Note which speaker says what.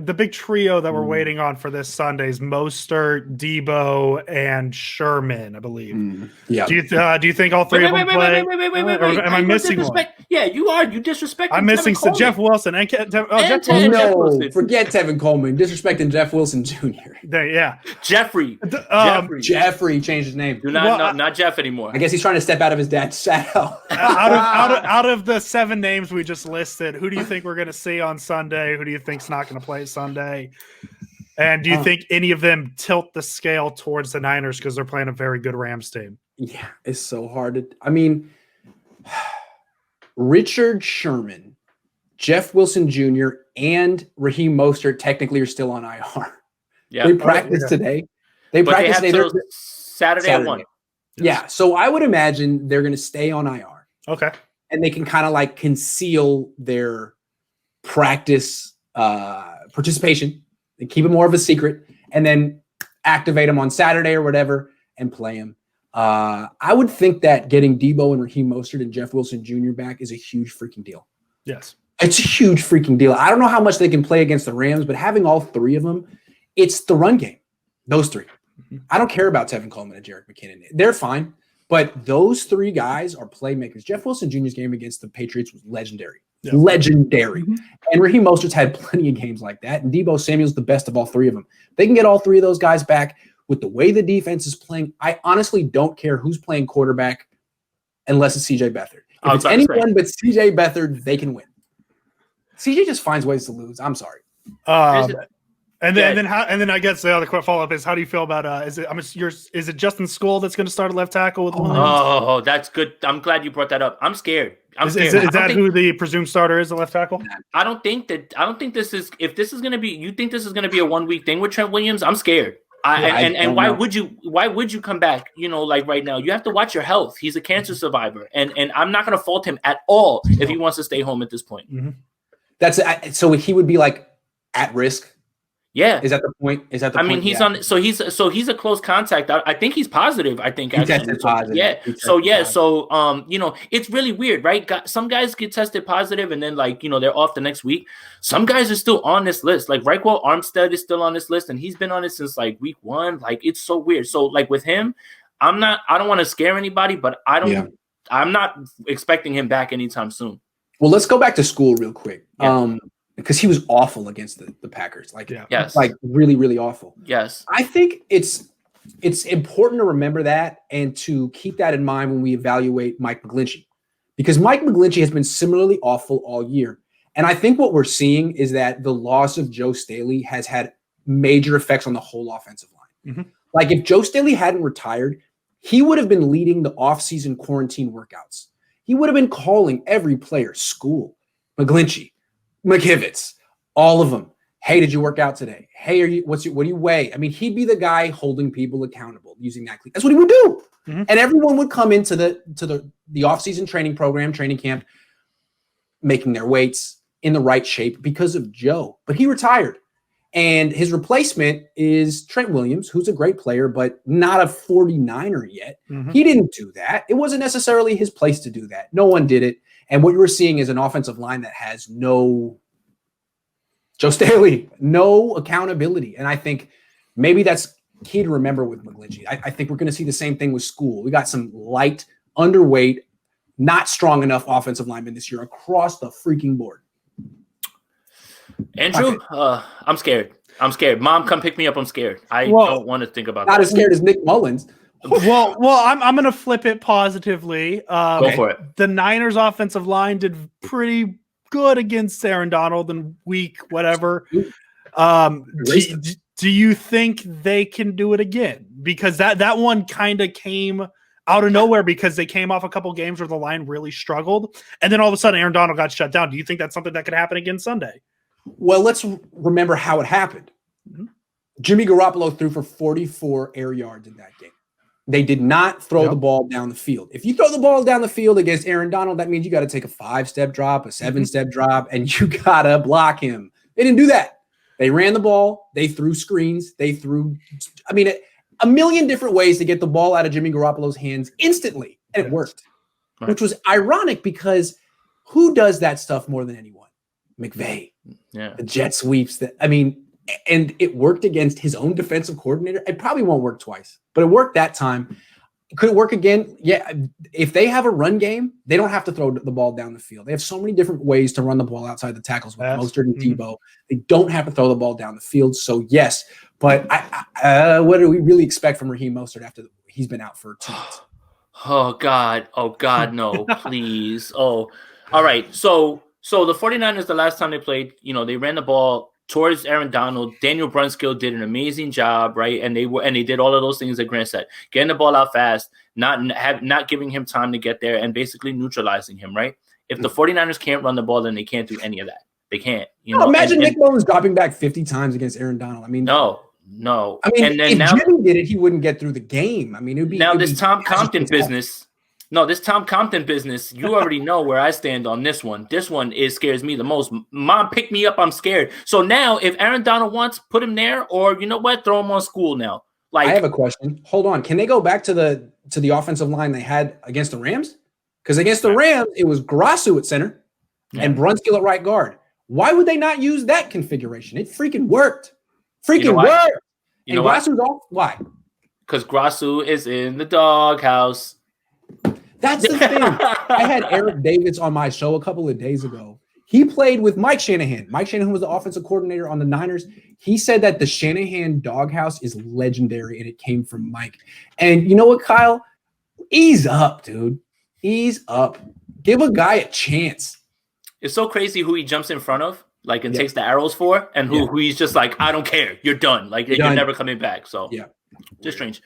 Speaker 1: the big trio that we're waiting on for this Sunday is Mostert, Debo, and Sherman, I believe.
Speaker 2: Yeah.
Speaker 1: Do you think all three of them play?
Speaker 3: Wait.
Speaker 1: Am I missing one?
Speaker 3: Yeah, you are. You disrespecting.
Speaker 1: I'm missing Jeff Wilson and Jeff
Speaker 2: No,
Speaker 3: Wilson.
Speaker 2: Forget Tevin Coleman. Disrespecting Jeff Wilson Jr.
Speaker 1: Yeah.
Speaker 3: Jeffrey.
Speaker 2: Jeffrey changed his name.
Speaker 3: Not Jeff anymore.
Speaker 2: I guess he's trying to step out of his dad's shadow.
Speaker 1: out of the 7 names we just listed, who do you think we're going to see on Sunday? Who do you think's not going to play Sunday? And do you think any of them tilt the scale towards the Niners because they're playing a very good Rams team?
Speaker 2: Yeah, it's so hard to. Richard Sherman, Jeff Wilson Jr., and Raheem Mostert technically are still on IR.
Speaker 3: Yeah,
Speaker 2: they practice today. They practice today.
Speaker 3: Saturday at 1.
Speaker 2: Yeah, so I would imagine they're going to stay on IR.
Speaker 1: Okay,
Speaker 2: and they can kind of like conceal their practice participation and keep it more of a secret, and then activate them on Saturday or whatever and play them. I would think that getting Debo and Raheem Mostert and Jeff Wilson Jr. back is a huge freaking deal.
Speaker 1: Yes.
Speaker 2: It's a huge freaking deal. I don't know how much they can play against the Rams, but having all 3 of them, it's the run game. Those 3. I don't care about Tevin Coleman and Jerick McKinnon. They're fine, but those 3 guys are playmakers. Jeff Wilson Jr.'s game against the Patriots was legendary. Yeah. Legendary. And Raheem Mostert's had plenty of games like that, and Debo Samuel's the best of all 3 of them. They can get all 3 of those guys back. With the way the defense is playing, I honestly don't care who's playing quarterback unless it's CJ Beathard. If it's anyone but CJ Beathard, they can win. CJ just finds ways to lose. I'm sorry.
Speaker 1: And then I guess the other quick follow up is, how do you feel about is it Justin School that's going to start at left tackle with Williams?
Speaker 3: Oh, that's good. I'm glad you brought that up. I'm scared.
Speaker 1: Is that who the presumed starter is at left tackle?
Speaker 3: I don't think this is. If this is going to be, you think this is going to be a 1 week thing with Trent Williams? I'm scared. Why would you come back? Like right now, you have to watch your health. He's a cancer survivor, and I'm not going to fault him at all if he wants to stay home at this point.
Speaker 2: Mm-hmm. So he would be like at risk.
Speaker 3: Yeah,
Speaker 2: is that the point? He's
Speaker 3: on. So he's a close contact. I think he's positive. I think
Speaker 2: he tested positive.
Speaker 3: Yeah. It's really weird, right? Some guys get tested positive, and then they're off the next week. Some guys are still on this list. Like Raekwon Armstead is still on this list, and he's been on it since week 1. It's so weird. So with him, I don't want to scare anybody, but I'm not expecting him back anytime soon.
Speaker 2: Well, let's go back to School real quick. Yeah. Because he was awful against the Packers, really, really awful.
Speaker 3: Yes,
Speaker 2: I think it's important to remember that and to keep that in mind when we evaluate Mike McGlinchey, because Mike McGlinchey has been similarly awful all year, and I think what we're seeing is that the loss of Joe Staley has had major effects on the whole offensive line. Mm-hmm. If Joe Staley hadn't retired, he would have been leading the offseason quarantine workouts. He would have been calling every player, School, McGlinchey, McKivitz, all of them. Hey, did you work out today? Hey, what do you weigh? I mean, he'd be the guy holding people accountable using that. That's what he would do. Mm-hmm. And everyone would come into the off-season training camp, making their weights in the right shape because of Joe. But he retired. And his replacement is Trent Williams, who's a great player, but not a 49er yet. Mm-hmm. He didn't do that. It wasn't necessarily his place to do that. No one did it. And what you were seeing is an offensive line that has no Joe Staley, no accountability. And I think maybe that's key to remember with McGlinchey. I think we're going to see the same thing with School. We got some light, underweight, not strong enough offensive linemen this year across the freaking board.
Speaker 3: Andrew, I'm scared. Mom, come pick me up. I'm scared. I don't want to think about that.
Speaker 2: Not as scared as Nick Mullins.
Speaker 1: Well, I'm going to flip it positively.
Speaker 3: Go for it.
Speaker 1: The Niners offensive line did pretty good against Aaron Donald in week whatever. Do you think they can do it again? Because that one kind of came out of nowhere because they came off a couple games where the line really struggled. And then all of a sudden Aaron Donald got shut down. Do you think that's something that could happen again Sunday?
Speaker 2: Well, let's remember how it happened. Mm-hmm. Jimmy Garoppolo threw for 44 air yards in that game. They did not throw the ball down the field. If you throw the ball down the field against Aaron Donald, that means you got to take a 5-step drop, a 7-step drop, and you got to block him. They didn't do that. They ran the ball. They threw screens. They threw, a million different ways to get the ball out of Jimmy Garoppolo's hands instantly. And it worked, which was ironic because who does that stuff more than anyone? McVay,
Speaker 3: Yeah.
Speaker 2: the jet sweeps. And it worked against his own defensive coordinator. It probably won't work twice, but it worked that time. Could it work again? Yeah. If they have a run game, they don't have to throw the ball down the field. They have so many different ways to run the ball outside the tackles with Mostert and Tebow. They don't have to throw the ball down the field. So yes, but what do we really expect from Raheem Mostert after he's been out for 2 months?
Speaker 3: Oh God, no, please. Oh, all right. So the 49ers, the last time they played, they ran the ball towards Aaron Donald. Daniel Brunskill did an amazing job, right? And they did all of those things that Grant said, getting the ball out fast, not giving him time to get there, and basically neutralizing him, right? If the 49ers can't run the ball, then they can't do any of that. They can't.
Speaker 2: Imagine Nick Mullins dropping back 50 times against Aaron Donald. I mean,
Speaker 3: no.
Speaker 2: I mean,
Speaker 3: and then
Speaker 2: if
Speaker 3: now,
Speaker 2: Jimmy did it, he wouldn't get through the game. I mean, it would be
Speaker 3: this Tom Compton business. No, this Tom Compton business, you already know where I stand on this one. This one scares me the most. Mom, pick me up. I'm scared. So now if Aaron Donald wants, put him there, or you know what? Throw him on school now.
Speaker 2: I have a question. Hold on. Can they go back to the offensive line they had against the Rams? Because against the Rams, it was Grasu at center and Brunskill at right guard. Why would they not use that configuration? It freaking worked. Worked.
Speaker 3: You know
Speaker 2: Grasu's off. Why?
Speaker 3: Because Grasu is in the doghouse.
Speaker 2: That's the thing. I had Eric Davis on my show a couple of days ago. He played with Mike Shanahan. Mike Shanahan was the offensive coordinator on the Niners. He said that the Shanahan doghouse is legendary, and it came from Mike. And you know what, Kyle? Ease up, dude. Ease up. Give a guy a chance.
Speaker 3: It's so crazy who he jumps in front of, and takes the arrows for, and who he's just like, I don't care. You're done. You're never coming back. So, just strange.